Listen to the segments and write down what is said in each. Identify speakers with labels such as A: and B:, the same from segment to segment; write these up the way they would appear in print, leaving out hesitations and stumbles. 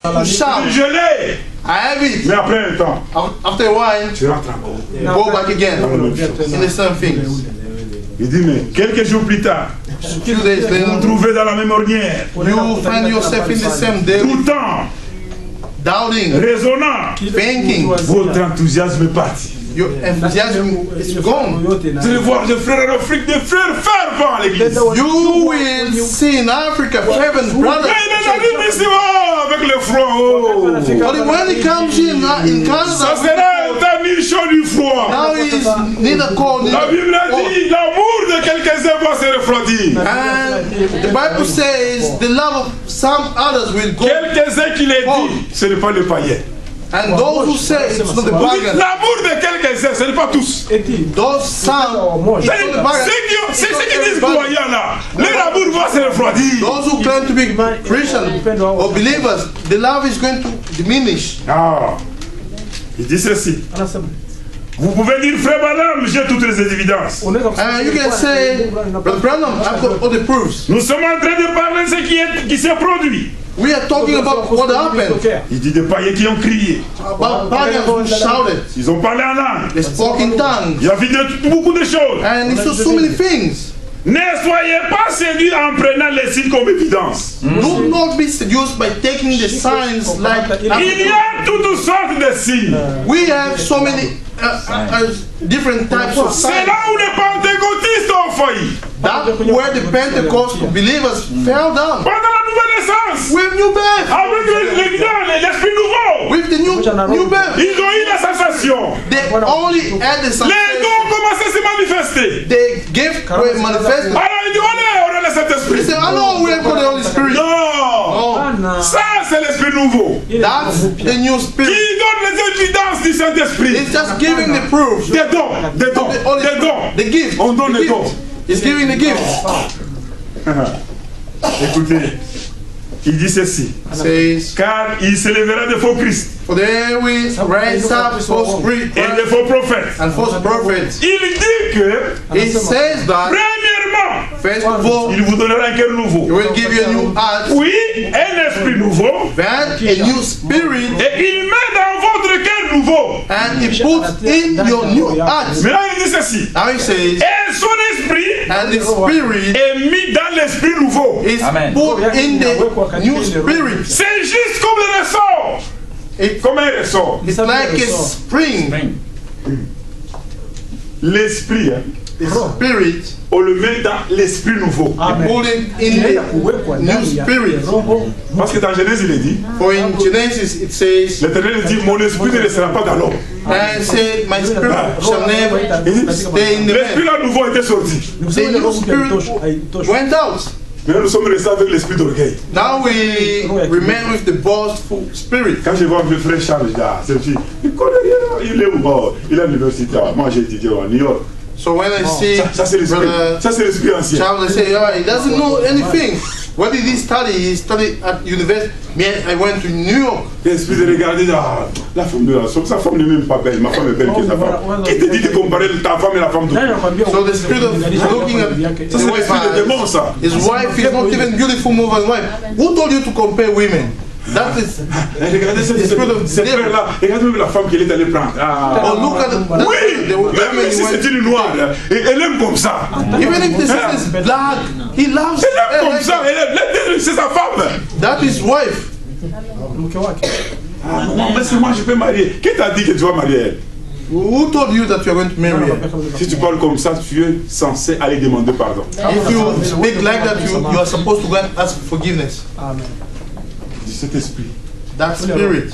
A: shout.
B: Je l'ai.
A: I have it.
B: Mais après un temps,
A: After a while,
B: tu rentres encore.
A: go back again in the same things.
B: Il dit, mais quelques jours plus tard,
A: Few days
B: vous vous
A: later,
B: trouvez dans la même ornière.
A: you find yourself in the same day,
B: Tout le temps,
A: doubting,
B: raisonnant.
A: thinking.
B: Votre enthousiasme est parti.
A: Your enthusiasm is gone.
B: Vous allez voir des frères en Afrique, des frères fervents à l'église.
A: You will see in Africa fervent brothers.
B: Mais il arrive ici, oh, avec le froid. Oh.
A: But when he comes in
B: Ça
A: Canada,
B: sera ta ni chaud ni froid.
A: now he's neither cold
B: La Bible
A: neither hot.
B: dit, l'amour de quelques-uns va se refroidir.
A: And the Bible says the love of some others will go.
B: Quelques-uns qui les dit, ce n'est pas les païens.
A: And those who say it's not the
B: Vous dites
A: bargain,
B: l'amour de quelques-uns, ce n'est pas tous.
A: those some, it's not the bargain.
B: C'est ceux qui disent croyants là. Leur amour va se refroidir.
A: Those who claim to be Christian or believers, the love is going to diminish.
B: Ah, il dit ceci. Vous pouvez dire, frère Branham, j'ai toutes les évidences.
A: And you can say, Brother Branham, I've got all the proofs.
B: Nous sommes en train de parler de ce qui s'est produit.
A: We are talking about what happened.
B: Il dit des païens qui ont crié.
A: About pagans who shouted.
B: Ils ont parlé en langue.
A: They spoke in tongues.
B: Il y a vu beaucoup de choses.
A: And he saw so many things.
B: Ne soyez pas séduits en prenant les signes comme évidence.
A: Do not be seduced by taking the signs like
B: Il y a toutes sortes de signes.
A: we have so many different types of
B: C'est
A: signs.
B: là où les pentecôtistes ont failli.
A: That's where the Pentecostal believers fell down.
B: Pendant la nouvelle naissance.
A: With new birth.
B: Avec l'esprit nouveau.
A: With the new birth.
B: Ils ont eu la sensation.
A: They only had the
B: Les
A: sensation.
B: dons ont commencé à se manifester.
A: The gift were manifested.
B: Alors il dit, on a le
A: They
B: Saint-Esprit.
A: say, I know we have got the Holy Spirit.
B: Non.
A: No.
B: Ça, c'est l'esprit nouveau.
A: That's the new
B: Qui
A: spirit.
B: donne les évidences du Saint-Esprit.
A: It's just giving the proof.
B: Des dons, des dons,
A: The Holy
B: des dons.
A: Spirit. The gift.
B: On donne
A: The
B: les
A: gift.
B: dons.
A: It's giving the gift.
B: Écoutez, il dit ceci.
A: Says,
B: Car il se lèvera de faux Christ
A: for there will rise up false
B: et de faux prophètes.
A: and false prophets.
B: Il dit que,
A: It says that,
B: premièrement,
A: first of all,
B: il vous donnera un cœur nouveau.
A: He will give you a new heart,
B: Oui, un esprit nouveau.
A: then a new spirit,
B: Et il met dans votre cœur nouveau.
A: and He puts in your new heart.
B: Maintenant, il dit ceci.
A: Now He says,
B: Et son esprit
A: and the spirit
B: est mis dans l'esprit nouveau.
A: is put in the new spirit.
B: C'est juste comme le ressort. Comme un ressort.
A: It's like a spring.
B: L'esprit, hein,
A: The spirit,
B: on le met dans l'esprit nouveau.
A: put it in the new spirit.
B: Parce que dans Genèse, il est dit,
A: For in Genesis it says,
B: l'Éternel dit, mon esprit ne restera pas dans l'homme.
A: and said, my spirit shall never stay in the
B: L'esprit
A: man.
B: là nouveau était sorti.
A: The new spirit went out.
B: Mais nous sommes restés avec l'esprit d'orgueil.
A: Now we remain with the boastful spirit.
B: Quand je vois mon frère Charles, je dis, ah, cette fille, il connaît rien. Il est où? Oh, il est à l'université. Moi, j'ai étudié à New York.
A: So when I see
B: Ça, c'est l'esprit.
A: Brother
B: Ça, c'est l'esprit ancien.
A: Charles, I say, oh, he doesn't know anything. What did he study? He studied at university. Me, I went to New York.
B: L'esprit de regarder, ah, la femme de la somme, sa femme n'est même pas belle. Ma femme est belle que sa femme. Qui te dit de comparer ta femme et la femme d'autrui?
A: So the spirit of looking at
B: Ça,
A: the
B: c'est
A: wife,
B: l'esprit de démon, ça.
A: his wife is not even beautiful more than wife. Who told you to compare women? That is.
B: Regardez cette frère-là. Regardez même la femme qu'elle est allée prendre. Ah.
A: Oh, look at the
B: Oui,
A: woman
B: même si
A: he
B: c'est
A: went.
B: une noire, elle aime comme ça.
A: Even if the sister is black, he loves
B: Elle aime
A: her
B: comme
A: like
B: ça.
A: that.
B: C'est sa femme.
A: That is wife.
B: Ah, non, mais c'est moi, je peux marier. Qui t'a dit que tu vas marier elle?
A: Who told you that you are going to marry her?
B: Si tu parles comme ça, tu es censé aller demander pardon.
A: If you speak like that, you are supposed to go and ask forgiveness.
B: Cet esprit
A: That spirit,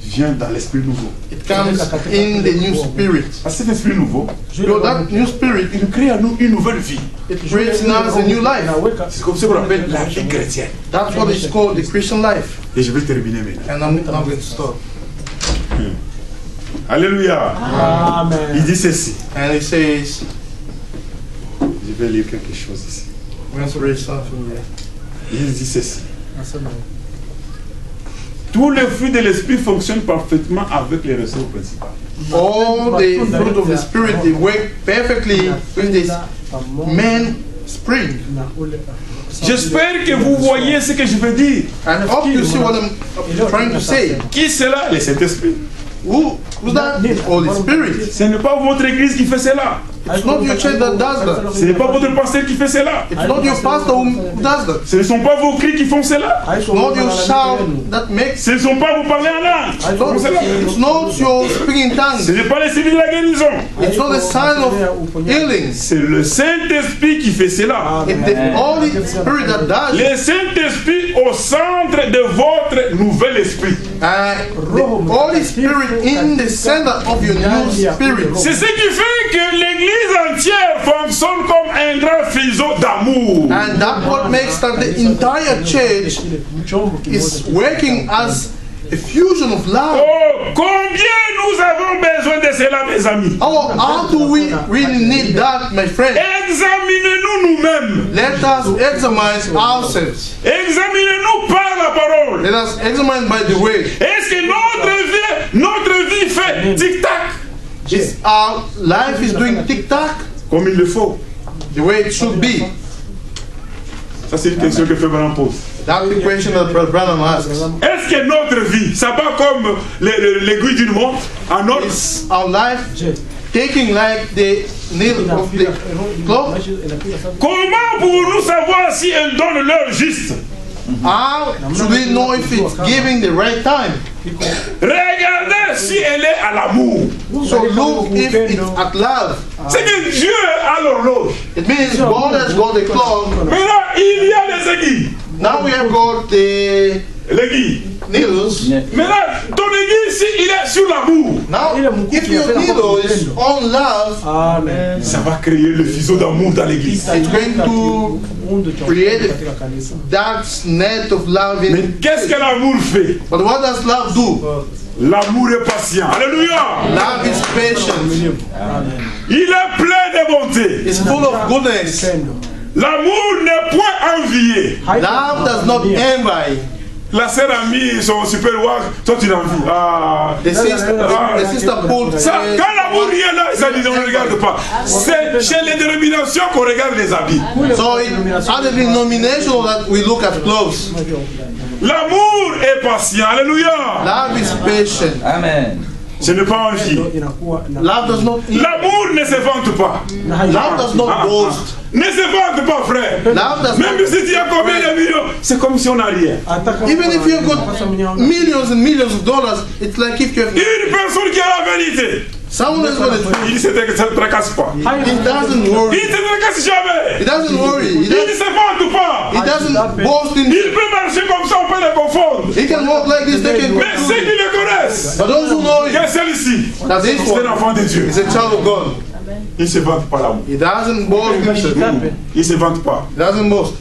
B: vient dans l'esprit nouveau.
A: it comes in the new spirit.
B: À cet esprit nouveau,
A: So that new spirit,
B: il crée à nous une nouvelle vie.
A: it creates in us a new life.
B: C'est comme ça qu'on appelle la vie chrétienne.
A: That's what is called the Christian life.
B: Et je vais terminer maintenant.
A: And I'm going to stop.
B: Alléluia. Il dit ceci.
A: And it says,
B: Je vais lire quelque chose ici.
A: I'm going to read something here.
B: Il dit ceci. Tous les fruits de l'esprit fonctionnent parfaitement avec les ressorts principaux.
A: All the fruit of the spirit, they work perfectly with this main spring.
B: J'espère que vous voyez ce que je veux dire.
A: And hope you see what I'm trying to say?
B: Qui c'est là? Le Saint-Esprit.
A: Who's that? Holy Spirit.
B: Ce n'est pas votre église qui fait cela.
A: It's not your church that does that.
B: Ce n'est pas votre pasteur qui fait cela.
A: It's not your pastor who does that.
B: Ce ne sont pas vos cris qui font cela.
A: It's not your shout that makes.
B: Ce ne sont pas vous parler en langue.
A: It's not your speaking
B: Ce
A: tongues.
B: n'est pas les signes de la guérison.
A: It's not a sign of healing.
B: C'est le Saint-Esprit qui fait cela.
A: It's the Holy Spirit that does it.
B: Le Saint-Esprit au centre de votre nouvel esprit.
A: The Holy Spirit in the center of your new spirit.
B: C'est ce qui fait que l'église entière fonctionne comme un grand fuseau d'amour.
A: And that's what makes that the entire church is working as a fusion of love.
B: Oh, combien nous avons besoin de cela, mes amis?
A: How do we really need that, my friend?
B: Examinez-nous nous-mêmes.
A: Let us examine ourselves.
B: Examinez-nous par la parole.
A: Let us examine by the way.
B: Est-ce que notre vie fait tic-tac?
A: Is our life is doing tic-tac
B: Comme il le faut.
A: the way it should be?
B: Ça, c'est une question que Frère Branham pose.
A: That's the question that Brother Branham asks.
B: Est-ce que notre vie, ça va comme l'aiguille d'une montre en ordre?
A: Is our life taking like the needle of the clock?
B: Comment pouvons-nous savoir si elles donnent l'heure juste?
A: How should we know if it's giving the right time?
B: Regardez si elle est à l'amour.
A: So look if it's at love.
B: C'est que Dieu a l'horloge.
A: It means God has got the clock.
B: Maintenant, il y a les aiguilles.
A: Now we have got the
B: L'aiguille.
A: needles.
B: Maintenant, ton aiguille, si il est sur l'amour,
A: Now, if your needle is on love,
B: ça va créer le fuseau d'amour dans l'église.
A: it's going to create that net of love
B: Mais
A: in.
B: qu'est-ce que l'amour fait?
A: But what does love do?
B: L'amour est patient. Alléluia.
A: Love is patient.
B: Il est plein de bonté.
A: It's full of goodness.
B: L'amour n'est point envié.
A: Love does not envy.
B: La sœur a mis son super watch, toi tu l'envies. Ah.
A: The sister put.
B: Ça, quand l'amour est là, ça dit on ne regarde pas. C'est chez les dénominations qu'on regarde les habits.
A: So it's at the denomination that we look at clothes.
B: L'amour est patient. Alléluia.
A: Love is patient.
C: Amen.
B: Ce n'est pas envie.
A: Love does not.
B: L'amour ne se vante pas.
A: Love does not boast.
B: Ne se vante pas, frère.
A: Love does
B: Même
A: not.
B: si tu as combien de millions, c'est comme si on n'a rien.
A: Even if you've got millions and millions of dollars, it's like if you have.
B: Une personne qui a la vérité,
A: Someone has got the truth.
B: il ne se tracasse pas.
A: He doesn't worry.
B: Il ne se tracasse jamais.
A: He doesn't worry.
B: Il ne se vante pas.
A: He doesn't boast in.
B: Il peut marcher comme ça, on peut le confondre.
A: He can walk like this. They can.
B: Mais ceux qui le connaissent,
A: But those who know
B: que
A: him,
B: celui-ci,
A: that this
B: c'est
A: one
B: l'enfant de Dieu.
A: is a child of God.
B: Il ne se vante pas l'amour.
A: He doesn't boast himself.
B: Il ne se vante pas.
A: He doesn't boast.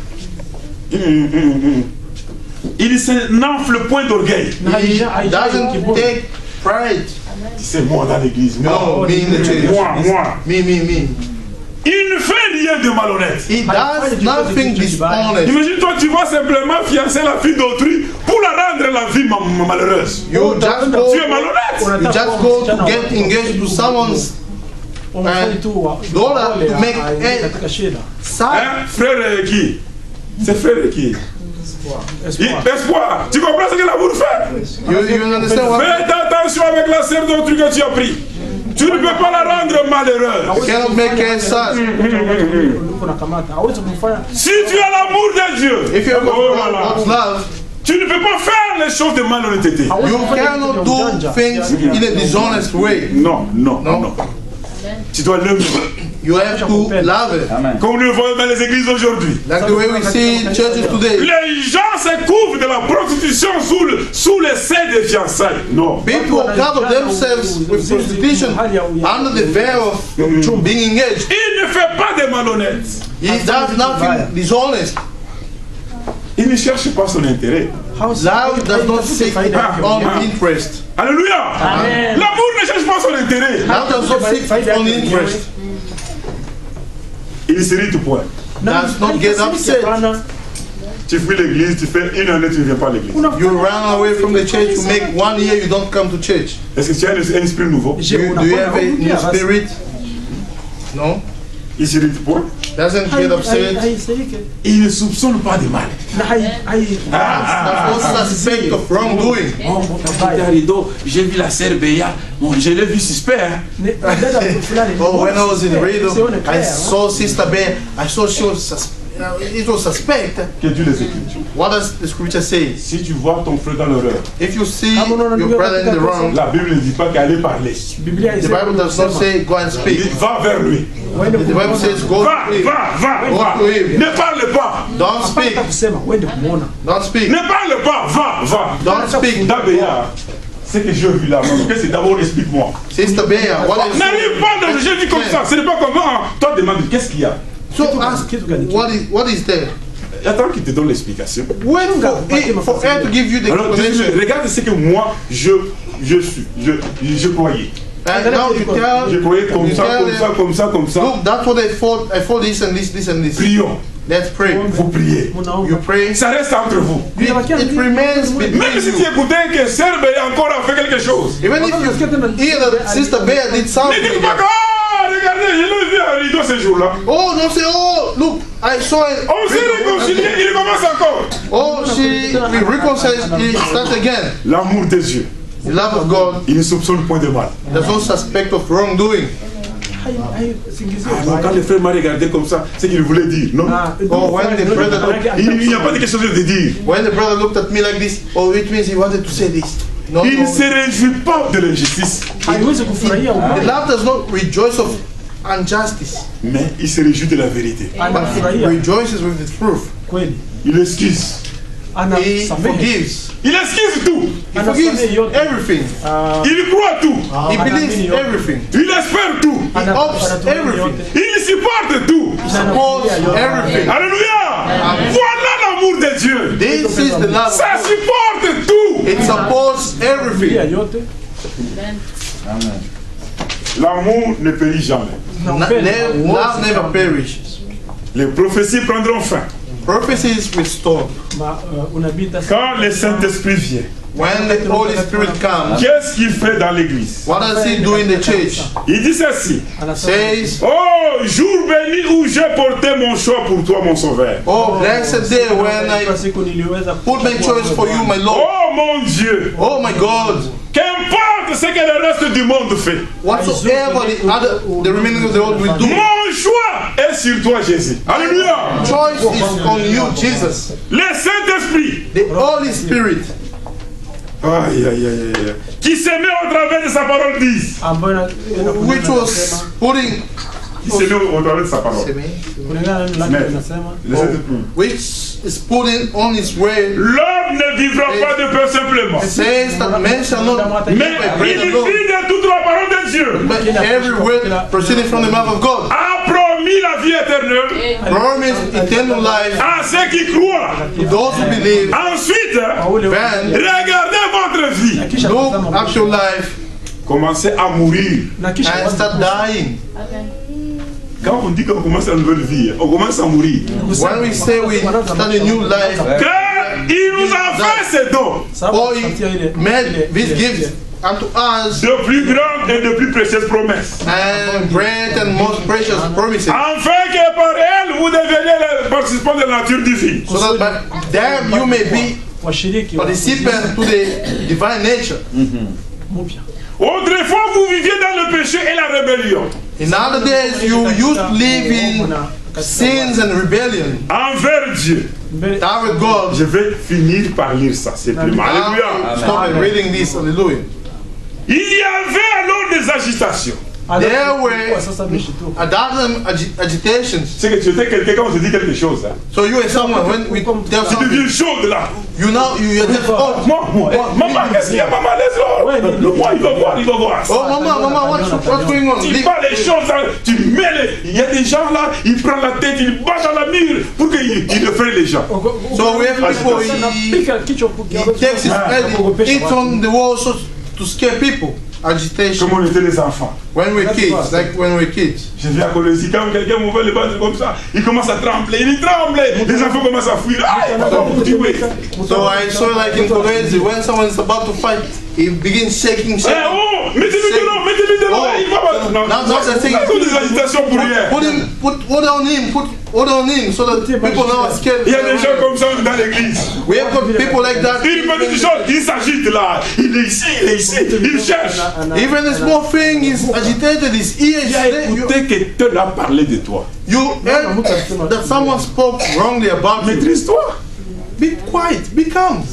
B: Il ne n'enfle point d'orgueil.
A: He doesn't take pride.
B: C'est moi dans l'église.
A: No, me in the church.
B: Moi.
A: Me.
B: Il ne fait rien de malhonnête.
A: He does nothing dishonest.
B: Imagine-toi, tu vas simplement fiancer la fille d'autrui pour la rendre la vie malheureuse.
A: You just go.
B: Tu es malhonnête.
A: You just go to get engaged to someone's daughter to make a sad.
B: Hein? Frère qui? C'est frère qui? Espoir. Tu comprends ce que l'amour fait?
A: You understand what?
B: Fais attention avec la sœur d'autrui que tu as pris. Tu ne peux pas la rendre malheureuse.
A: You cannot make her sad.
B: Si tu as l'amour de Dieu,
A: If you have
B: oh là là,
A: God's love,
B: tu ne peux pas faire les choses de malhonnêteté.
A: you cannot do things in a dishonest way.
B: Non. Tu dois l'aimer.
A: You have to love it.
B: Comme nous le voyons dans les églises aujourd'hui.
A: Like the way we see in churches today.
B: Les gens se couvrent de la prostitution sous les seins des fiançailles. Non.
A: People cover themselves with prostitution under the veil of being engaged.
B: Il ne fait pas de malhonnête.
A: He does nothing dishonest.
B: Il ne cherche pas son intérêt.
A: Love does not seek on interest.
B: Alléluia. L'amour ne cherche pas son intérêt.
A: Love does not seek on interest.
B: Il ne s'irrite point.
A: Does not get upset.
B: Tu fuis l'église, tu fais une année, tu ne viens pas à l'église.
A: You run away from the church. You make 1 year, you don't come to church.
B: Est-ce que tu as un esprit nouveau?
A: Do you have a new spirit? No.
B: Il ne s'irrite point.
A: Doesn't get upset.
B: Et il ne soupçonne pas de mal.
A: That's also aspect of wrongdoing.
C: J'ai vu la sœur Béa, je l'ai vu suspect.
A: Oh, when I was in radio, I saw Sister Bear. I saw she was it was suspect.
B: Que Dieu les Écritures.
A: What does the scripture say?
B: Si tu vois ton frère dans l'erreur,
A: If you see your brother in the wrong,
B: la Bible ne dit pas qu'aller parler.
A: the Bible does not say go and
B: Il
A: speak.
B: dit va vers lui.
A: The Bible says go
B: Va,
A: to him.
B: va.
A: Go to him.
B: Ne parle pas.
A: Don't speak. Don't speak.
B: Ne parle pas. Va.
A: Don't speak.
B: Dabéa, c'est que j'ai vu là. Que c'est d'abord explique-moi.
A: Sister Bear, what is
B: N'arrive pas dans le jeu dit comme ça. Ce n'est pas comment. Toi demande qu'est-ce qu'il y a.
A: So ask what is there?
B: Attends qu'il te donne l'explication.
A: Wait for her to give you the
B: Alors,
A: explanation.
B: regarde ce que moi je croyais.
A: And now you tell,
B: Je croyais comme ça.
A: look, that's what I thought this and this.
B: Prions.
A: Let's pray.
B: Vous priez.
A: You pray.
B: Ça reste entre vous.
A: It remains between
B: Même si tu
A: you.
B: écoutais que Sœur Béa encore a fait quelque chose.
A: Even if you hear that Sister Bear did
B: Ne
A: something.
B: dis pas que, regardez, je l'ai vu à rideau ce jour-là.
A: Oh, don't say, oh, look, I saw it.
B: On s'est réconcilié, il commence encore.
A: Oh, we reconciled, he starts again.
B: L'amour des yeux,
A: The love of God,
B: il ne soupçonne point de mal.
A: there's no suspect of wrongdoing.
B: Donc quand le frère m'a regardé comme ça, c'est qu'il voulait dire, non?
A: Oh, when the brother
B: Il n'y a pas de question de dire.
A: when the brother looked at me like this, oh, it means he wanted to say this. No,
B: Il ne
A: no.
B: se réjouit pas de l'injustice,
A: The love does not rejoice of injustice,
B: mais il se réjouit de la vérité.
A: but it rejoices with the truth.
B: Il excuse.
A: He forgives.
B: Il excuse tout.
A: He forgives everything.
B: Il croit tout.
A: He believes everything.
B: Il espère tout.
A: He hopes everything.
B: Il supporte tout.
A: He supports everything.
B: Alléluia. Voilà l'amour de Dieu.
A: This is the love.
B: Ça supporte tout.
A: It supports everything.
B: L'amour ne périt jamais.
A: Love never perishes.
B: Les prophéties prendront fin.
A: Prophecies will stop.
B: Quand le Saint-Esprit vient,
A: When the Holy Spirit comes,
B: qu'est-ce qu'il fait dans l'église?
A: what does he do in the church?
B: Il dit ceci.
A: Says,
B: Oh, jour béni où j'ai porté mon choix pour toi, mon sauveur.
A: oh, blessed day when I put my choice for you, my Lord.
B: Oh mon Dieu,
A: Oh my God.
B: qu'importe ce que le reste du monde fait.
A: Whatsoever the remaining of the world will do,
B: Mon choix est sur toi, Jésus. Alléluia.
A: choice is on you, Jesus.
B: Le Saint-Esprit,
A: The Holy Spirit,
B: aïe, aïe, aïe, aïe, qui se met au travers de sa parole, dit.
A: which was putting,
B: Qui se met au travers de sa parole. Le Saint-Esprit.
A: which is putting on his way,
B: L'homme ne vivra pas de pain simplement,
A: says that man shall not live
B: mais
A: by bread
B: il
A: alone,
B: vit de toute la parole de Dieu.
A: but every word proceeding from the mouth of God.
B: A promis la vie éternelle
A: Promise eternal life
B: à ceux qui croient.
A: to those who believe.
B: Ensuite,
A: Then
B: regardez votre vie.
A: look at your life
B: Commencez à mourir.
A: and start dying.
B: Quand on dit qu'on commence une nouvelle vie, on commence à mourir.
A: When we say we start a new life,
B: Car il nous a fait ces dons
A: or he made these gifts unto us
B: de plus grandes et de plus précieuses promesses.
A: and great and most precious promises,
B: Afin que par elles, vous deveniez les participants de la nature divine.
A: so that by them you may be participant to the divine nature.
B: Autrefois, vous viviez dans le péché et la rébellion.
A: In other days, you used to live in sins and rebellion
B: Envers Dieu.
A: toward God.
B: Je vais finir par lire ça, simplement. Alléluia.
A: Stop reading this. Hallelujah.
B: Il y avait alors des agitations.
A: There were agitations.
B: C'est que tu étais quelqu'un quand on te dit quelque chose. Hein.
A: So you are someone when we tell
B: Tu
A: something,
B: deviens chaude là.
A: you know you are just, oh,
B: Maman, qu'est-ce qu'il y a, maman, laisse-le. Le moi, il va voir.
A: oh mama, what's going on?
B: Tu
A: Leave-
B: parles les choses, hein, tu mets les... Il y a des gens là, ils prennent la tête, ils battent dans la mur pour qu'ils effraient les gens.
A: So we have people, he takes his head, he hits on the wall so to scare people. Agitation.
B: Comme on était les enfants.
A: When we're kids, like when we're kids.
B: Je viens à Colombie, quand quelqu'un m'ouvre les battre comme ça, il commence à trembler, il tremble, les enfants commencent à fuir. Ah, il va vous tuer.
A: So I saw like in Kolwezi, when someone is about to fight, he begins shaking.
B: Eh oh, mettez-lui de l'eau, mettez-lui de l'eau. Il va pas. Non, non, des agitations pour rien.
A: Put on him, so that people now are scared.
B: Il y a des gens comme ça dans l'église.
A: We have got people like that.
B: Il me dit des choses, il s'agite là. Il est ici, il cherche.
A: Even a small thing is agitated, his ears.
B: Il a écouté que quelqu'un a parlé de toi.
A: You heard that someone spoke wrongly about you.
B: Maîtrise-toi.
A: Be quiet, be calm.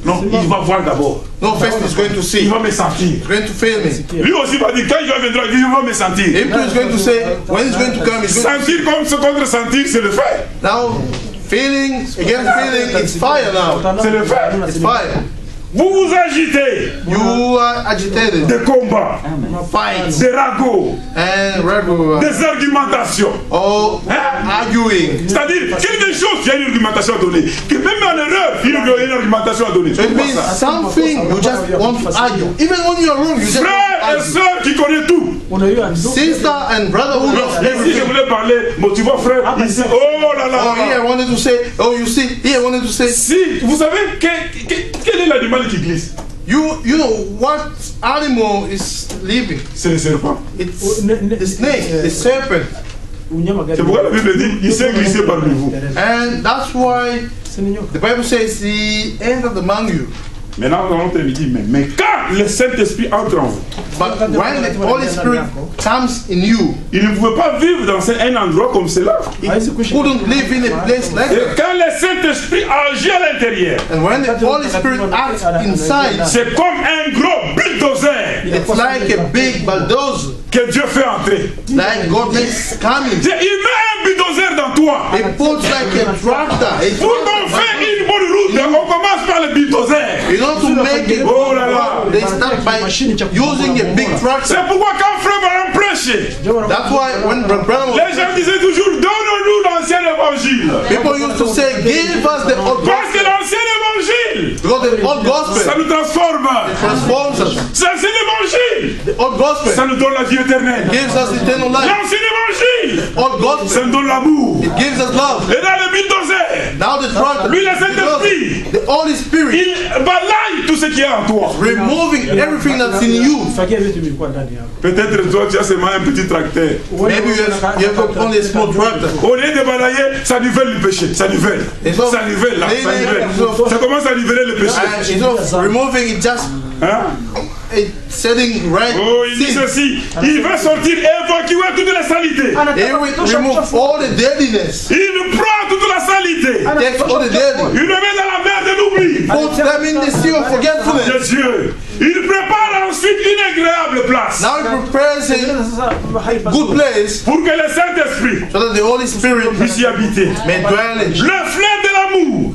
B: Non, il va voir d'abord.
A: No, first he's going to see.
B: Il va me sentir.
A: He's going to feel me.
B: Lui aussi va dire, quand il viendra, il va me sentir.
A: Him too is going to say, when he's going to come, he's going to
B: sentir comme ce contre sentir, c'est le fait.
A: Now, feeling, again feeling, it's fire now.
B: C'est le fait.
A: It's fire.
B: Vous vous agitez.
A: You are agitated.
B: Des combats.
A: Fights.
B: Des ragots.
A: And
B: des argumentations.
A: Oh, arguing.
B: C'est-à-dire, quelque chose, il y a une argumentation à donner. Que même en erreur, il y a une argumentation à donner.
A: So it means something you just want to argue. Even when you are wrong, you just
B: frère et soeur qui connaît tout.
A: Sister and brother who knows everything.
B: Si je voulais parler, bon, tu vois frère, ici, oh là là.
A: Oh, here I wanted to say, oh you see, here I wanted to say.
B: Si, vous savez, quel est l'animal qui glisse?
A: You know what animal is living?
B: C'est le serpent.
A: It's the snake, the serpent.
B: C'est pourquoi la Bible dit, il s'est glissé parmi vous.
A: And that's why the Bible says he entered among you.
B: Maintenant, on te dit, mais quand le Saint-Esprit entre en vous,
A: but when the Holy Spirit comes in you,
B: il ne pouvait pas vivre dans un endroit comme cela.
A: He couldn't live in a place like that.
B: Quand le Saint-Esprit agit à l'intérieur,
A: and when the Holy Spirit acts inside,
B: c'est comme un gros bulldozer.
A: It's like a big bulldozer
B: que Dieu fait entrer.
A: Like God makes coming.
B: Il met un bulldozer dans toi.
A: He puts like a tractor.
B: Pour qu'on fasse une bonne route, on commence par le bulldozer.
A: You know, to make it,
B: oh là là,
A: they start by using a big tractor.
B: C'est pourquoi quand frère va prêcher,
A: that's why when brother,
B: les gens disaient toujours, donne-nous l'ancien évangile.
A: People used to say, give us the old gospel.
B: Parce que l'ancien évangile,
A: because the old gospel,
B: ça nous transforme.
A: It transforms us.
B: C'est l'ancien évangile,
A: the old gospel,
B: ça nous donne la vie éternelle.
A: It gives us eternal life.
B: L'ancien évangile,
A: old gospel,
B: ça nous donne l'amour.
A: It gives us love.
B: Et là le bulldozer,
A: now the tractor,
B: lui le Saint-Esprit,
A: the Holy Spirit,
B: il balaye tout ce qui est en toi.
A: Removing everything that's in you.
B: Peut-être toi tu as seulement un petit tracteur.
A: Maybe you have only a small tractor.
B: Au lieu de balayer, ça nivelle le péché. Ça nivelle. Ça nivelle là. Ça nivelle. Ça commence à niveler le péché.
A: Instead of removing it, just setting right.
B: Oh, il dit ceci. Il va sortir et évacuer toute la saleté.
A: He will remove all the deadliness.
B: Il prend toute la saleté.
A: Takes all the deadliness.
B: Il le met dans la mer de l'oubli.
A: Puts them in the sea of forgetfulness.
B: De Dieu. Il prépare ensuite une agréable place.
A: Now he prepares a good place
B: pour que le Saint-Esprit
A: so that the Holy Spirit
B: puisse y habiter.
A: May dwell in.
B: Le fleur de l'amour.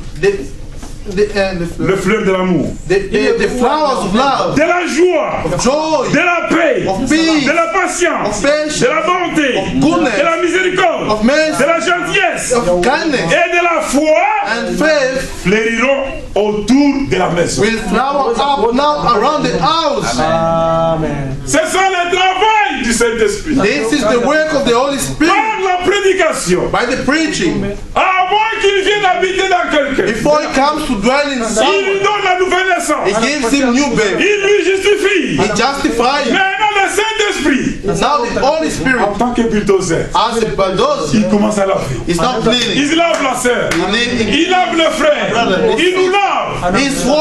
B: Le fleur de l'amour.
A: The flowers of love.
B: De la joie.
A: Of joy.
B: De la paix.
A: Of peace.
B: De la patience.
A: Of patience.
B: De la bonté.
A: Of goodness.
B: De la miséricorde.
A: Of mercy.
B: De la gentillesse.
A: Of kindness.
B: Et de la foi.
A: And faith
B: fleuriront autour de la maison.
A: Will flower up now around the house.
B: Amen. C'est ça le travail du Saint-Esprit.
A: This is the work of the Holy Spirit.
B: Par la prédication.
A: By the preaching.
B: Avant qu'il vienne habiter dans quelqu'un.
A: Before he comes to dwell in someone.
B: Il lui donne la nouvelle naissance.
A: He gives him new birth.
B: Il lui justifie.
A: He justifies.
B: Maintenant le Saint-Esprit.
A: Now the Holy Spirit.
B: En tant que bulldozer.
A: As a bulldozer.
B: Il commence à laver.
A: He's not cleaning.
B: Il lave la sœur. Il lave le frère. Il nous lave.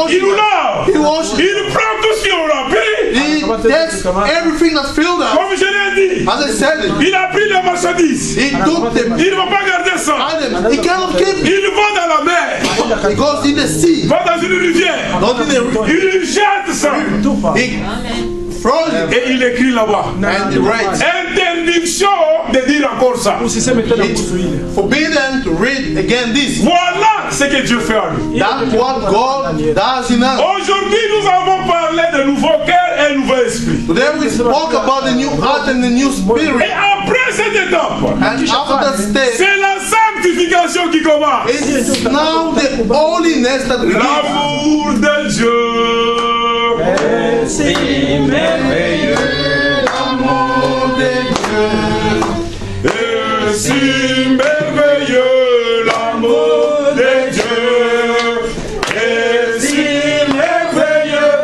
B: Il nous lave.
A: He washes.
B: Il prend tout ce qu'on remplit.
A: He takes everything that's filled up.
B: Comme je l'ai dit.
A: As I said it.
B: Il a pris les marchandises.
A: He took them.
B: Il ne va pas garder ça.
A: He cannot keep it.
B: Il va dans la mer.
A: He goes in the sea.
B: Va dans une rivière.
A: Not in a river.
B: Il jette ça.
A: He throws it.
B: Et il écrit là-bas.
A: And he writes.
B: Interdiction de dire encore ça.
A: It's forbidden to read again this.
B: Voilà ce que Dieu fait à nous.
A: That's what God does in us.
B: Aujourd'hui, nous avons parlé de nouveau cœur et nouveau esprit.
A: Today we spoke about the new heart and the new spirit.
B: Et après cette étape,
A: and after that stage,
B: c'est la sanctification qui commence.
A: It's now the holiness that begins.
B: L'amour de Dieu.
C: C'est merveilleux,
A: l'amour de Dieu.
B: Et si merveilleux l'amour de Dieu. Et si merveilleux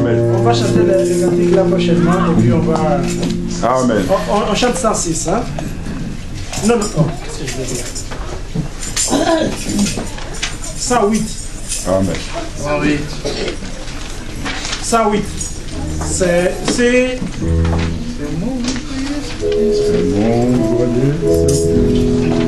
B: Amen.
D: On va chanter les cantiques là prochainement et puis on va...
B: Amen.
D: On chante 106, hein? Non, non, oh, qu'est-ce que je veux dire? 108.
B: Amen.
D: 108. C'est...
B: C'est bon, joyeux.